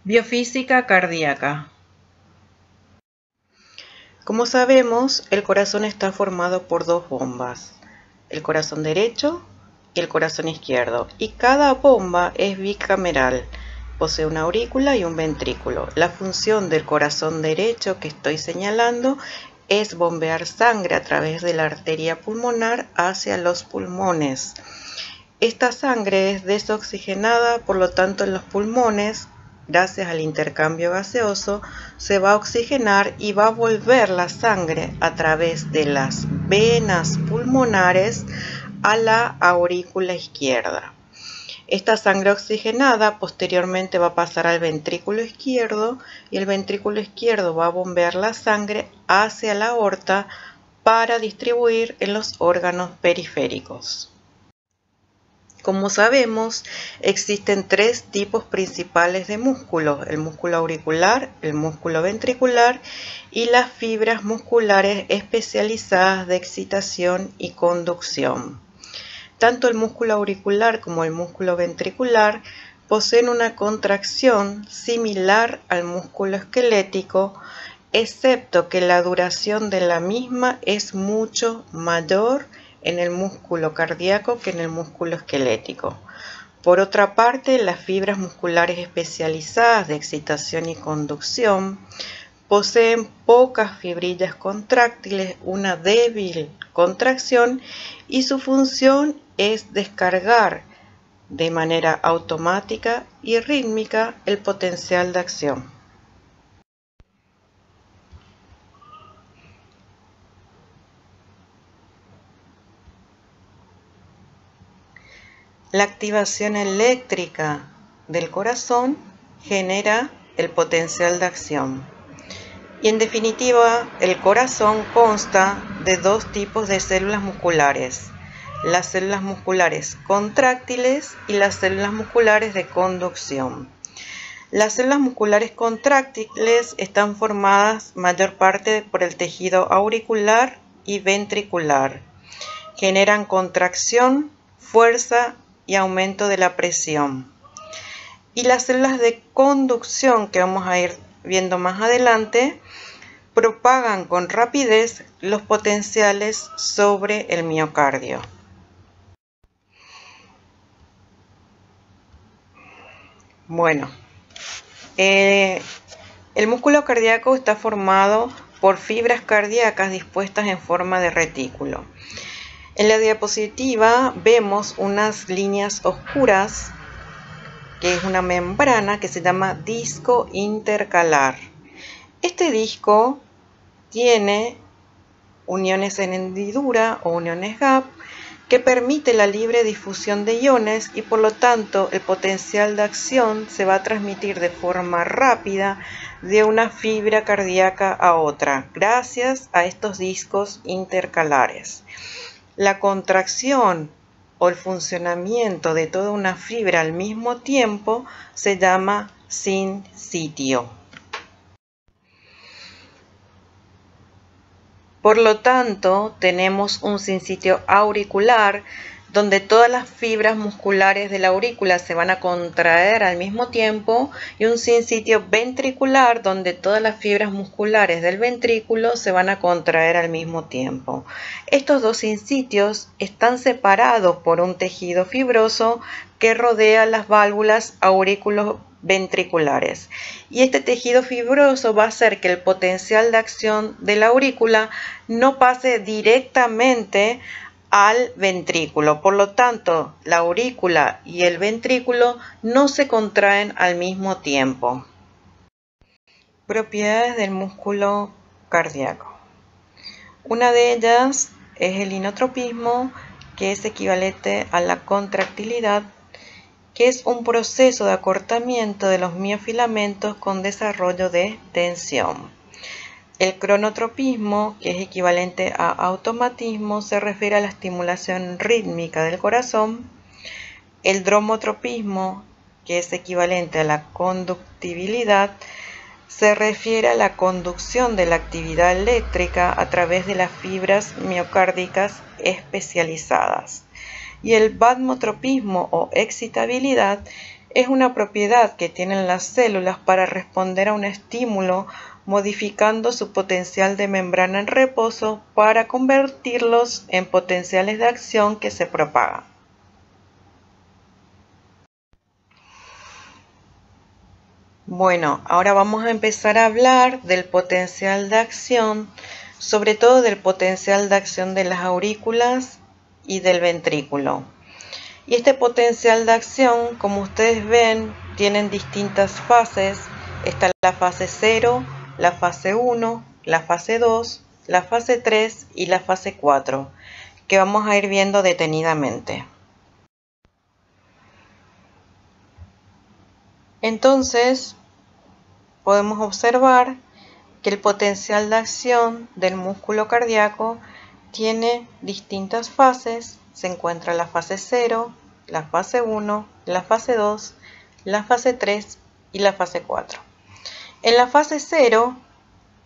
Biofísica cardíaca. Como sabemos, el corazón está formado por dos bombas, el corazón derecho y el corazón izquierdo, y cada bomba es bicameral, posee una aurícula y un ventrículo. La función del corazón derecho que estoy señalando es bombear sangre a través de la arteria pulmonar hacia los pulmones. Esta sangre es desoxigenada, por lo tanto en los pulmones, gracias al intercambio gaseoso, se va a oxigenar y va a volver la sangre a través de las venas pulmonares a la aurícula izquierda. Esta sangre oxigenada posteriormente va a pasar al ventrículo izquierdo y el ventrículo izquierdo va a bombear la sangre hacia la aorta para distribuir en los órganos periféricos. Como sabemos, existen tres tipos principales de músculos: el músculo auricular, el músculo ventricular y las fibras musculares especializadas de excitación y conducción. Tanto el músculo auricular como el músculo ventricular poseen una contracción similar al músculo esquelético, excepto que la duración de la misma es mucho mayor en el músculo cardíaco que en el músculo esquelético. Por otra parte, las fibras musculares especializadas de excitación y conducción poseen pocas fibrillas contráctiles, una débil contracción, y su función es descargar de manera automática y rítmica el potencial de acción. La activación eléctrica del corazón genera el potencial de acción. Y en definitiva, el corazón consta de dos tipos de células musculares: las células musculares contráctiles y las células musculares de conducción. Las células musculares contráctiles están formadas mayor parte por el tejido auricular y ventricular. Generan contracción, fuerza y aumento de la presión. Y las células de conducción, que vamos a ir viendo más adelante, propagan con rapidez los potenciales sobre el miocardio. Bueno, el músculo cardíaco está formado por fibras cardíacas dispuestas en forma de retículo. En la diapositiva vemos unas líneas oscuras, que es una membrana que se llama disco intercalar. Este disco tiene uniones en hendidura o uniones gap que permite la libre difusión de iones, y por lo tanto el potencial de acción se va a transmitir de forma rápida de una fibra cardíaca a otra gracias a estos discos intercalares. La contracción o el funcionamiento de toda una fibra al mismo tiempo se llama sinsitio. Por lo tanto, tenemos un sinsitio auricular donde todas las fibras musculares de la aurícula se van a contraer al mismo tiempo, y un sinsitio ventricular donde todas las fibras musculares del ventrículo se van a contraer al mismo tiempo. Estos dos sinsitios están separados por un tejido fibroso que rodea las válvulas auriculoventriculares, y este tejido fibroso va a hacer que el potencial de acción de la aurícula no pase directamente al ventrículo. Por lo tanto, la aurícula y el ventrículo no se contraen al mismo tiempo. Propiedades del músculo cardíaco. Una de ellas es el inotropismo, que es equivalente a la contractilidad, que es un proceso de acortamiento de los miofilamentos con desarrollo de tensión. El cronotropismo, que es equivalente a automatismo, se refiere a la estimulación rítmica del corazón. El dromotropismo, que es equivalente a la conductibilidad, se refiere a la conducción de la actividad eléctrica a través de las fibras miocárdicas especializadas. Y el vasmotropismo o excitabilidad es una propiedad que tienen las células para responder a un estímulo, modificando su potencial de membrana en reposo para convertirlos en potenciales de acción que se propagan. Bueno, ahora vamos a empezar a hablar del potencial de acción, sobre todo del potencial de acción de las aurículas y del ventrículo. Y este potencial de acción, como ustedes ven, tienen distintas fases. Está la fase 0, la fase 1, la fase 2, la fase 3 y la fase 4, que vamos a ir viendo detenidamente. Entonces, podemos observar que el potencial de acción del músculo cardíaco tiene distintas fases. Se encuentra la fase 0, la fase 1, la fase 2, la fase 3 y la fase 4. En la fase 0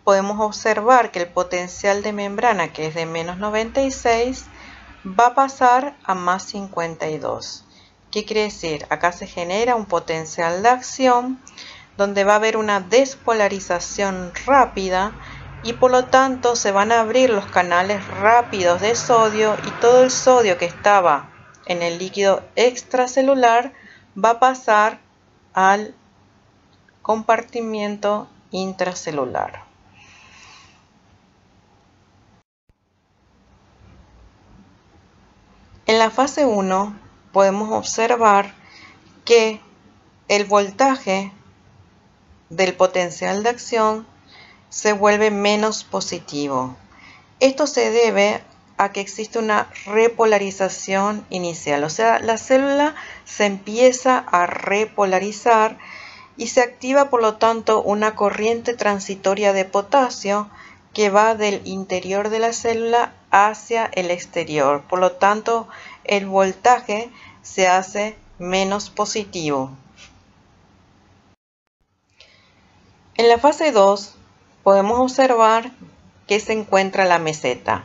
podemos observar que el potencial de membrana, que es de menos 96, va a pasar a más 52. ¿Qué quiere decir? Acá se genera un potencial de acción donde va a haber una despolarización rápida y por lo tanto se van a abrir los canales rápidos de sodio y todo el sodio que estaba en el líquido extracelular va a pasar al compartimiento intracelular. En la fase 1 podemos observar que el voltaje del potencial de acción se vuelve menos positivo. Esto se debe a que existe una repolarización inicial, o sea, la célula se empieza a repolarizar y se activa por lo tanto una corriente transitoria de potasio que va del interior de la célula hacia el exterior. Por lo tanto, el voltaje se hace menos positivo. En la fase 2 podemos observar que se encuentra la meseta.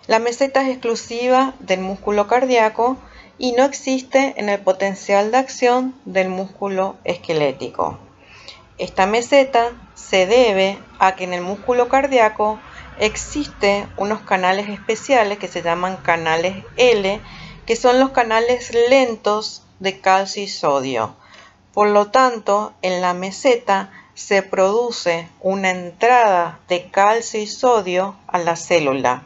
La meseta es exclusiva del músculo cardíaco y no existe en el potencial de acción del músculo esquelético. Esta meseta se debe a que en el músculo cardíaco existen unos canales especiales que se llaman canales L, que son los canales lentos de calcio y sodio. Por lo tanto, en la meseta se produce una entrada de calcio y sodio a la célula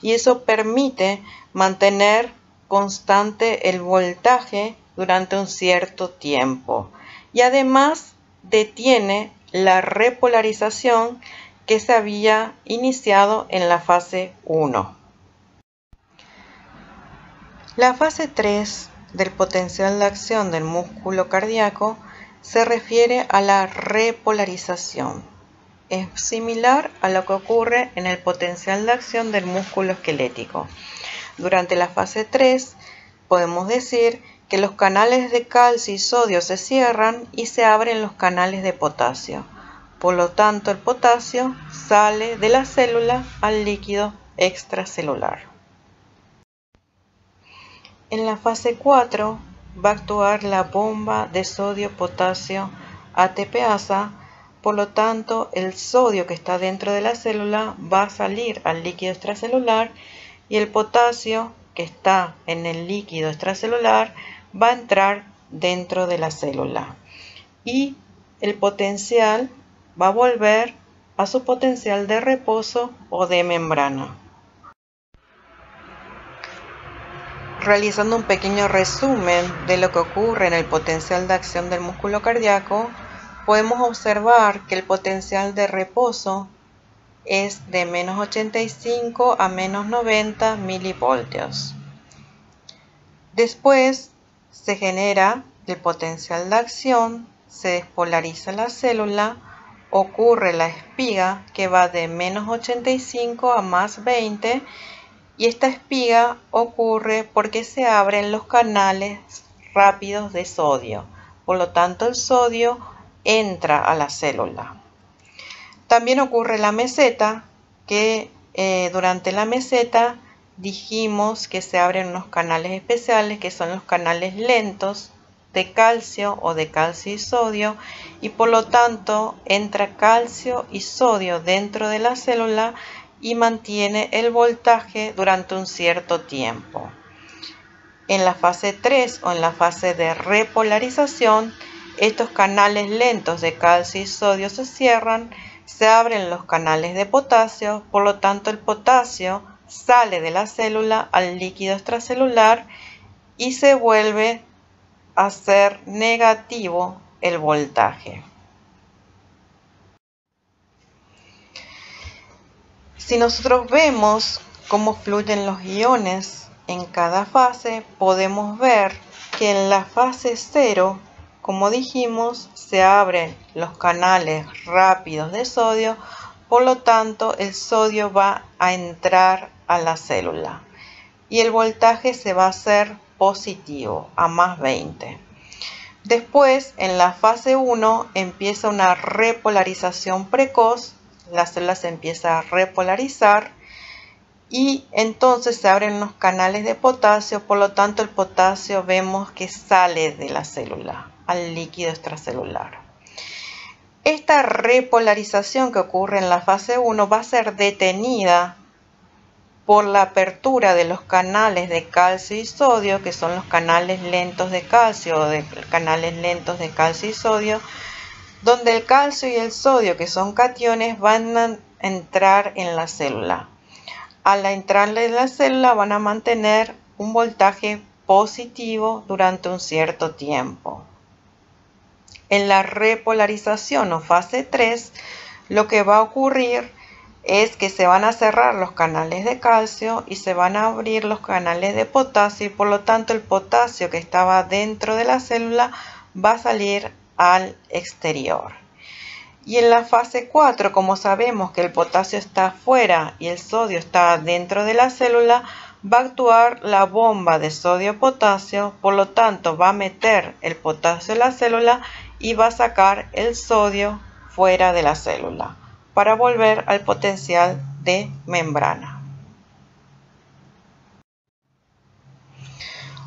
y eso permite mantener constante el voltaje durante un cierto tiempo y además detiene la repolarización que se había iniciado en la fase 1. La fase 3 del potencial de acción del músculo cardíaco se refiere a la repolarización. Es similar a lo que ocurre en el potencial de acción del músculo esquelético. Durante la fase 3 podemos decir que los canales de calcio y sodio se cierran y se abren los canales de potasio. Por lo tanto, el potasio sale de la célula al líquido extracelular. En la fase 4 va a actuar la bomba de sodio-potasio ATPasa, por lo tanto el sodio que está dentro de la célula va a salir al líquido extracelular y el potasio que está en el líquido extracelular va a entrar dentro de la célula y el potencial va a volver a su potencial de reposo o de membrana. Realizando un pequeño resumen de lo que ocurre en el potencial de acción del músculo cardíaco, podemos observar que el potencial de reposo es de menos 85 a menos 90 milivoltios. Después se genera el potencial de acción, se despolariza la célula, ocurre la espiga que va de menos 85 a más 20 y esta espiga ocurre porque se abren los canales rápidos de sodio. Por lo tanto, el sodio entra a la célula. También ocurre la meseta, que durante la meseta dijimos que se abren unos canales especiales que son los canales lentos de calcio o de calcio y sodio, y por lo tanto entra calcio y sodio dentro de la célula y mantiene el voltaje durante un cierto tiempo. En la fase 3 o en la fase de repolarización, estos canales lentos de calcio y sodio se cierran, se abren los canales de potasio, por lo tanto el potasio sale de la célula al líquido extracelular y se vuelve a ser negativo el voltaje. Si nosotros vemos cómo fluyen los iones en cada fase, podemos ver que en la fase 0, como dijimos, se abren los canales rápidos de sodio, por lo tanto el sodio va a entrar a la célula y el voltaje se va a hacer positivo, a más 20. Después, en la fase 1, empieza una repolarización precoz, la célula se empieza a repolarizar y entonces se abren los canales de potasio, por lo tanto el potasio vemos que sale de la célula al líquido extracelular. Esta repolarización que ocurre en la fase 1 va a ser detenida por la apertura de los canales de calcio y sodio, que son los canales lentos de calcio o de canales lentos de calcio y sodio, donde el calcio y el sodio, que son cationes, van a entrar en la célula. Al entrar en la célula van a mantener un voltaje positivo durante un cierto tiempo. En la repolarización o fase 3, lo que va a ocurrir es que se van a cerrar los canales de calcio y se van a abrir los canales de potasio y por lo tanto el potasio que estaba dentro de la célula va a salir al exterior. Y en la fase 4, como sabemos que el potasio está afuera y el sodio está dentro de la célula, va a actuar la bomba de sodio-potasio, por lo tanto va a meter el potasio en la célula y va a sacar el sodio fuera de la célula para volver al potencial de membrana.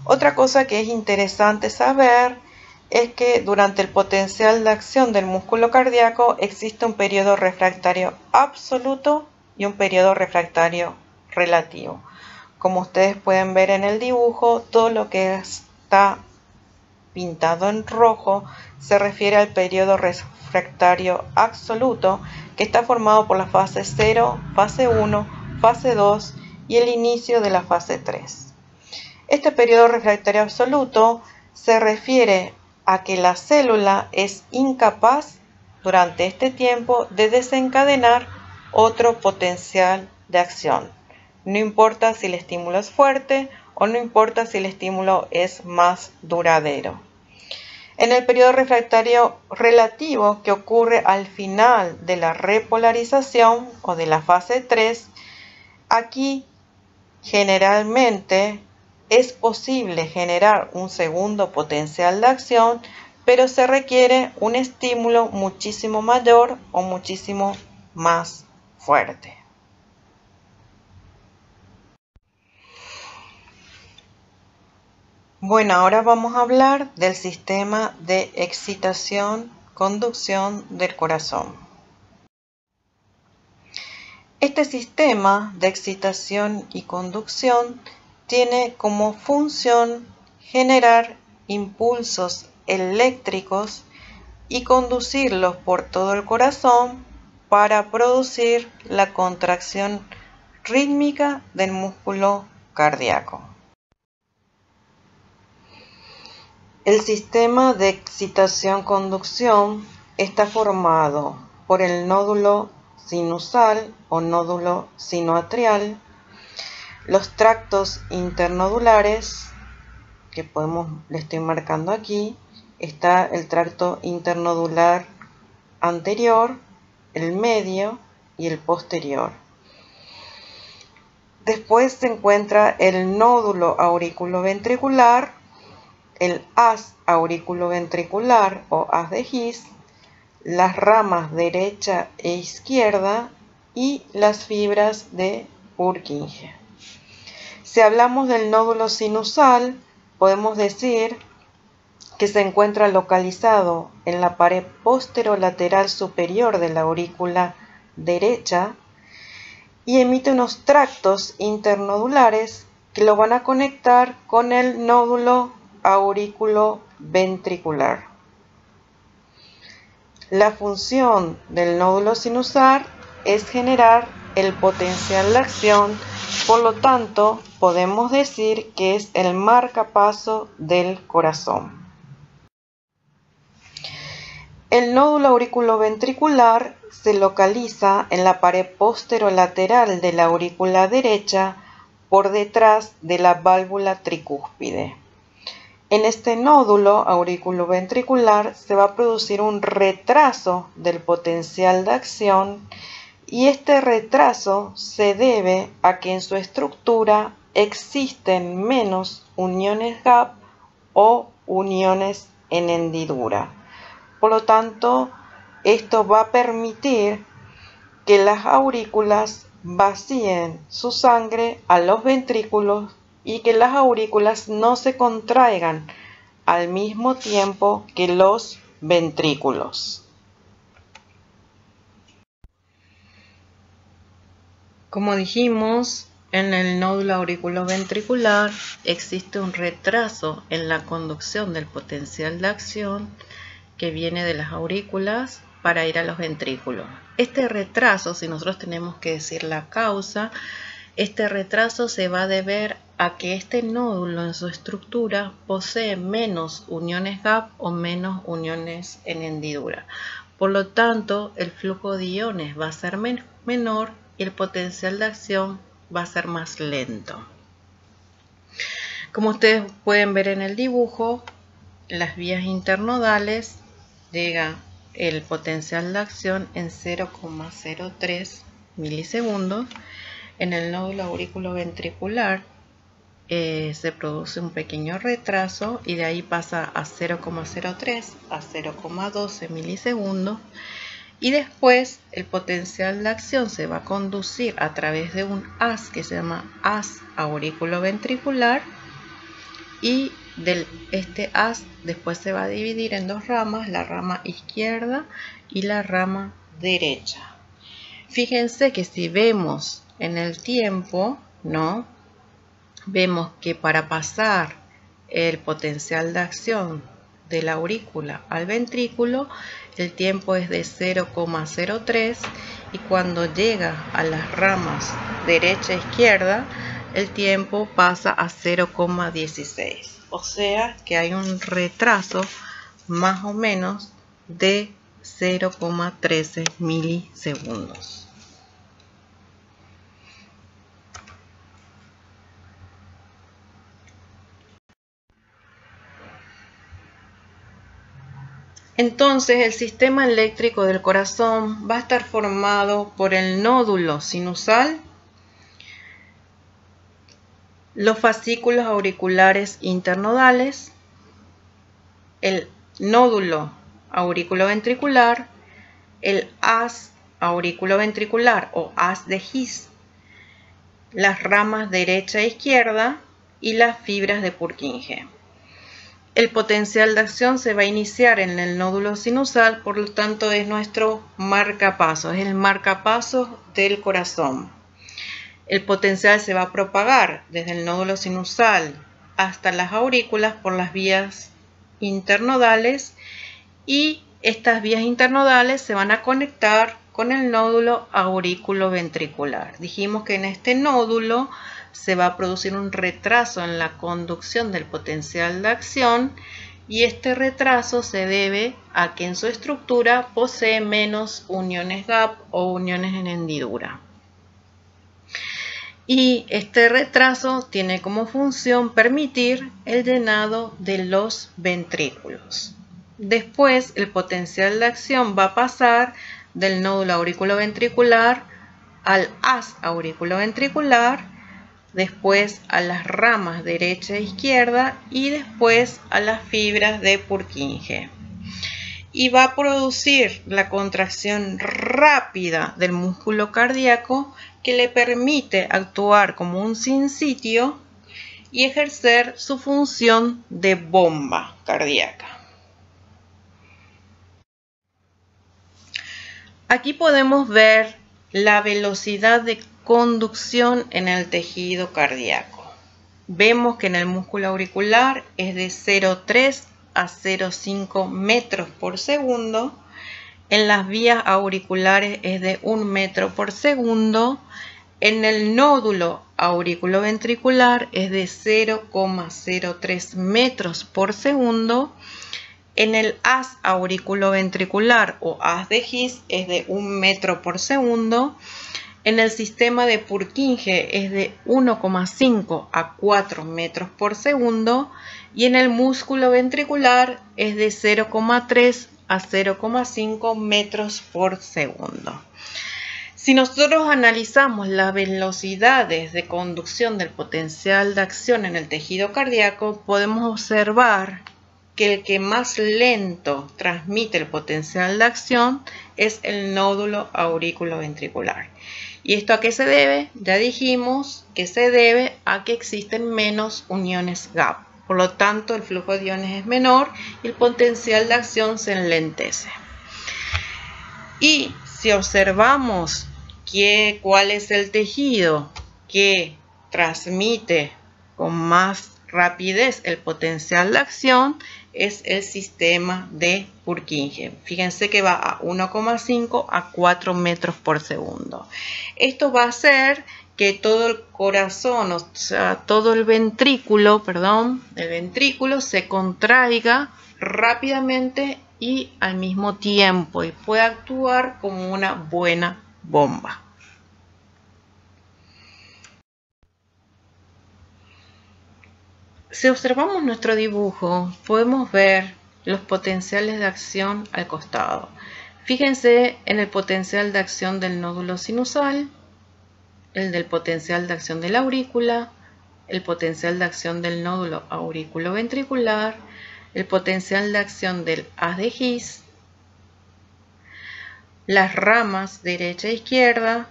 Otra cosa que es interesante saber es que durante el potencial de acción del músculo cardíaco existe un periodo refractario absoluto y un periodo refractario relativo. Como ustedes pueden ver en el dibujo, todo lo que está pintado en rojo se refiere al periodo refractario absoluto, que está formado por la fase 0, fase 1, fase 2 y el inicio de la fase 3. Este periodo refractario absoluto se refiere a que la célula es incapaz durante este tiempo de desencadenar otro potencial de acción. No importa si el estímulo es fuerte o no importa si el estímulo es más duradero. En el periodo refractario relativo, que ocurre al final de la repolarización o de la fase 3, aquí generalmente es posible generar un segundo potencial de acción, pero se requiere un estímulo muchísimo mayor o muchísimo más fuerte. Bueno, ahora vamos a hablar del sistema de excitación-conducción del corazón. Este sistema de excitación y conducción tiene como función generar impulsos eléctricos y conducirlos por todo el corazón para producir la contracción rítmica del músculo cardíaco. El sistema de excitación-conducción está formado por el nódulo sinusal o nódulo sinoatrial, los tractos internodulares, que le estoy marcando aquí, está el tracto internodular anterior, el medio y el posterior. Después se encuentra el nódulo auriculoventricular, el haz auriculoventricular o haz de His, las ramas derecha e izquierda y las fibras de Purkinje. Si hablamos del nódulo sinusal, podemos decir que se encuentra localizado en la pared posterolateral superior de la aurícula derecha y emite unos tractos internodulares que lo van a conectar con el nódulo auriculoventricular. La función del nódulo sinusal es generar el potencial de acción, por lo tanto podemos decir que es el marcapaso del corazón. El nódulo auriculoventricular se localiza en la pared posterolateral de la aurícula derecha por detrás de la válvula tricúspide. En este nódulo auriculoventricular se va a producir un retraso del potencial de acción y este retraso se debe a que en su estructura existen menos uniones gap o uniones en hendidura. Por lo tanto, esto va a permitir que las aurículas vacíen su sangre a los ventrículos y que las aurículas no se contraigan al mismo tiempo que los ventrículos. Como dijimos, en el nódulo auriculoventricular existe un retraso en la conducción del potencial de acción que viene de las aurículas para ir a los ventrículos. Este retraso, si nosotros tenemos que decir la causa, este retraso se va a deber a que este nódulo en su estructura posee menos uniones gap o menos uniones en hendidura. Por lo tanto, el flujo de iones va a ser menor y el potencial de acción va a ser más lento. Como ustedes pueden ver en el dibujo, las vías internodales llega el potencial de acción en 0,03 milisegundos. En el nódulo auriculoventricular se produce un pequeño retraso y de ahí pasa a 0,03 a 0,12 milisegundos. Y después el potencial de acción se va a conducir a través de un haz que se llama haz auriculoventricular y este haz después se va a dividir en dos ramas, la rama izquierda y la rama derecha. Fíjense que si vemos en el tiempo, ¿no? Vemos que para pasar el potencial de acción de la aurícula al ventrículo, el tiempo es de 0,03 y cuando llega a las ramas derecha e izquierda, el tiempo pasa a 0,16. O sea que hay un retraso más o menos de 0,13 milisegundos. Entonces, el sistema eléctrico del corazón va a estar formado por el nódulo sinusal, los fascículos auriculares internodales, el nódulo auriculoventricular, el haz auriculoventricular o haz de His, las ramas derecha e izquierda y las fibras de Purkinje. El potencial de acción se va a iniciar en el nódulo sinusal, por lo tanto es nuestro marcapaso, es el marcapaso del corazón. El potencial se va a propagar desde el nódulo sinusal hasta las aurículas por las vías internodales y estas vías internodales se van a conectar con el nódulo auriculoventricular. Dijimos que en este nódulo se va a producir un retraso en la conducción del potencial de acción y este retraso se debe a que en su estructura posee menos uniones gap o uniones en hendidura. Y este retraso tiene como función permitir el llenado de los ventrículos. Después el potencial de acción va a pasar del nódulo auriculoventricular al haz auriculoventricular, después a las ramas derecha e izquierda y después a las fibras de Purkinje. Y va a producir la contracción rápida del músculo cardíaco que le permite actuar como un sinsitio y ejercer su función de bomba cardíaca. Aquí podemos ver la velocidad de conducción en el tejido cardíaco. Vemos que en el músculo auricular es de 0,3 a 0,5 metros por segundo. En las vías auriculares es de 1 metro por segundo. En el nódulo auriculoventricular es de 0,03 metros por segundo. En el haz auriculoventricular o haz de His es de 1 metro por segundo. En el sistema de Purkinje es de 1,5 a 4 metros por segundo. Y en el músculo ventricular es de 0,3 a 0,5 metros por segundo. Si nosotros analizamos las velocidades de conducción del potencial de acción en el tejido cardíaco, podemos observar que el que más lento transmite el potencial de acción es el nódulo auriculoventricular. ¿Y esto a qué se debe? Ya dijimos que se debe a que existen menos uniones gap. Por lo tanto, el flujo de iones es menor y el potencial de acción se enlentece. Y si observamos cuál es el tejido que transmite con más rapidez el potencial de acción, es el sistema de Purkinje. Fíjense que va a 1,5 a 4 metros por segundo. Esto va a hacer que todo el corazón, o sea, todo el ventrículo, se contraiga rápidamente y al mismo tiempo y pueda actuar como una buena bomba. Si observamos nuestro dibujo, podemos ver los potenciales de acción al costado. Fíjense en el potencial de acción del nódulo sinusal, el del potencial de acción de la aurícula, el potencial de acción del nódulo auriculoventricular, el potencial de acción del haz de His, las ramas derecha e izquierda,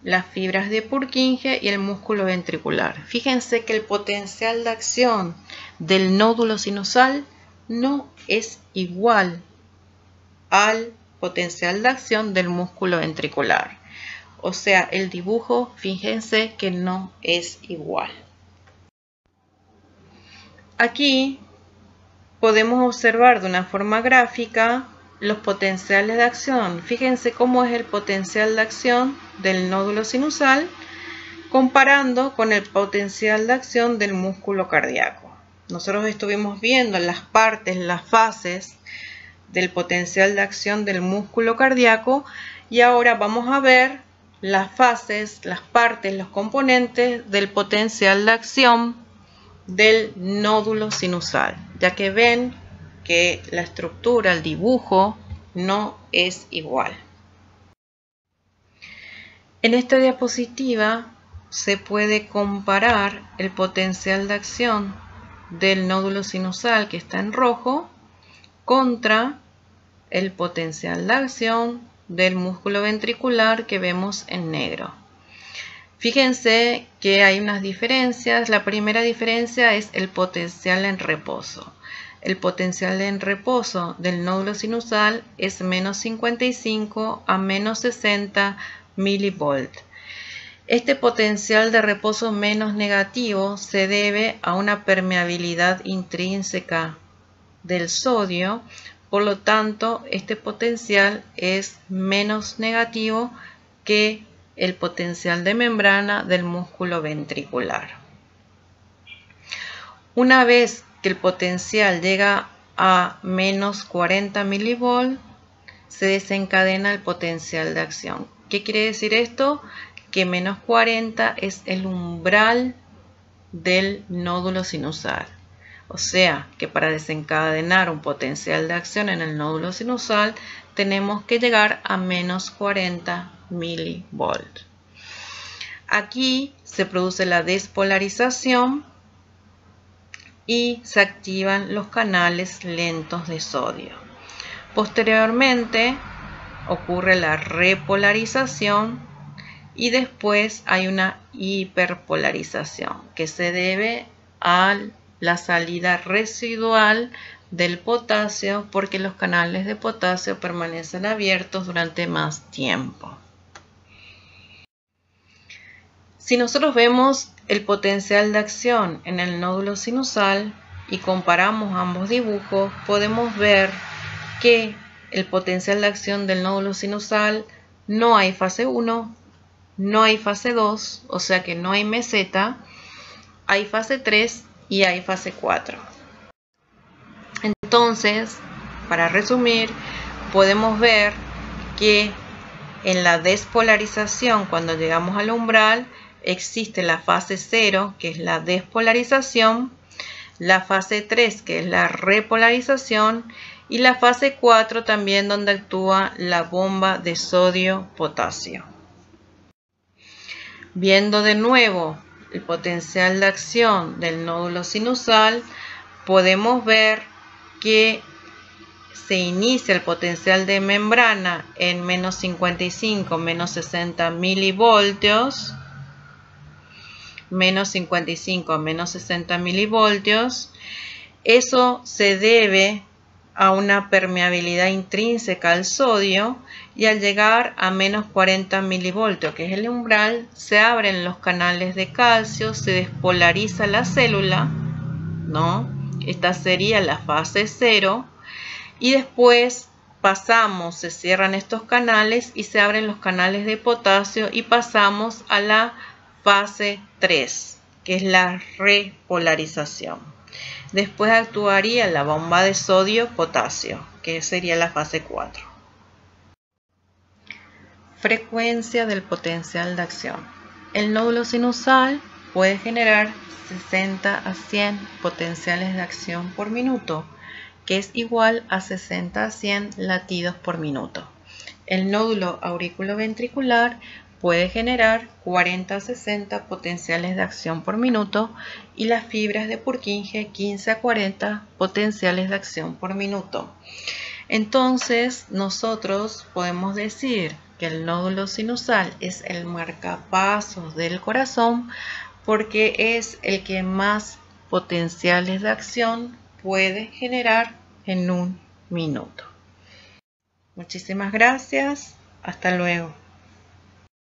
las fibras de Purkinje y el músculo ventricular. Fíjense que el potencial de acción del nódulo sinusal no es igual al potencial de acción del músculo ventricular. O sea, el dibujo, fíjense que no es igual. Aquí podemos observar de una forma gráfica los potenciales de acción. Fíjense cómo es el potencial de acción del nódulo sinusal comparando con el potencial de acción del músculo cardíaco. Nosotros estuvimos viendo las partes, las fases del potencial de acción del músculo cardíaco y ahora vamos a ver las fases, las partes, los componentes del potencial de acción del nódulo sinusal, ya que ven que la estructura, el dibujo, no es igual. En esta diapositiva se puede comparar el potencial de acción del nódulo sinusal, que está en rojo, contra el potencial de acción del músculo ventricular, que vemos en negro. Fíjense que hay unas diferencias. La primera diferencia es el potencial en reposo. El potencial en reposo del nódulo sinusal es menos 55 a menos 60 milivolt. Este potencial de reposo menos negativo se debe a una permeabilidad intrínseca del sodio. Por lo tanto, este potencial es menos negativo que el potencial de membrana del músculo ventricular. Una vez que el potencial llega a menos 40 milivolt, se desencadena el potencial de acción. ¿Qué quiere decir esto? Que menos 40 es el umbral del nódulo sinusal. O sea, que para desencadenar un potencial de acción en el nódulo sinusal, tenemos que llegar a menos 40 milivolt. Aquí se produce la despolarización y se activan los canales lentos de sodio. Posteriormente ocurre la repolarización y después hay una hiperpolarización que se debe a la salida residual del potasio porque los canales de potasio permanecen abiertos durante más tiempo. Si nosotros vemos el potencial de acción en el nódulo sinusal y comparamos ambos dibujos, podemos ver que el potencial de acción del nódulo sinusal no hay fase 1, no hay fase 2, o sea que no hay meseta, hay fase 3 y hay fase 4. Entonces, para resumir, podemos ver que en la despolarización, cuando llegamos al umbral, existe la fase 0, que es la despolarización, la fase 3, que es la repolarización, y la fase 4 también, donde actúa la bomba de sodio-potasio. Viendo de nuevo el potencial de acción del nódulo sinusal, podemos ver que se inicia el potencial de membrana en menos 55, menos 60 milivoltios, menos 55 a menos 60 milivoltios. Eso se debe a una permeabilidad intrínseca al sodio, y al llegar a menos 40 milivoltios, que es el umbral, se abren los canales de calcio, se despolariza la célula, ¿no? Esta sería la fase 0, y después pasamos, se cierran estos canales y se abren los canales de potasio y pasamos a la fase 3, que es la repolarización. Después actuaría la bomba de sodio-potasio, que sería la fase 4. Frecuencia del potencial de acción. El nódulo sinusal puede generar 60 a 100 potenciales de acción por minuto, que es igual a 60 a 100 latidos por minuto. El nódulo auriculoventricular puede generar 40 a 60 potenciales de acción por minuto y las fibras de Purkinje 15 a 40 potenciales de acción por minuto. Entonces, nosotros podemos decir que el nódulo sinusal es el marcapasos del corazón porque es el que más potenciales de acción puede generar en un minuto. Muchísimas gracias. Hasta luego.